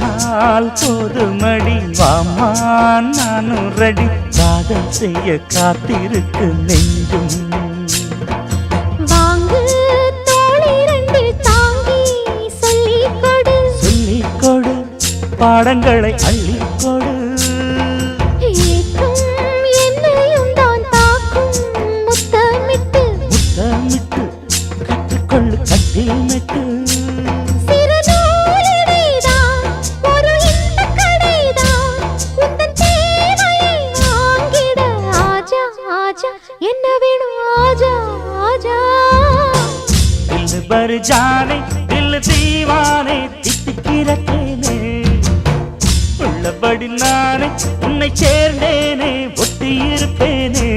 சொன்னால் போதுமடி வாமா நானும் ரெடி காதல் செய்ய காத்திருக்கு நெஞ்சும் வாங்கு தோளிரண்டில் தாங்கி சொல்லிக் கொடு பாடங்களை அள்ளிக் கொடு ஏக்கும் என்னையும் தான் தாக்கும் முத்தமிட்டு கற்றுக்கொள்ளு கட்டில் மெட்டு சிறு நூலிடைதான் ஒரு இன்பக் கடைதான் உந்தன் தேவையை வாங்கிட ஆஜா ஆஜா என்ன வேணும் ஆஜா ஆஜா தில் பர் ஜானே தில் தீவானே தித்திக்கிறேனே உள்ளபடி நானே உன்னை சேர்ந்தேனே ஒட்டி இருப்பேனே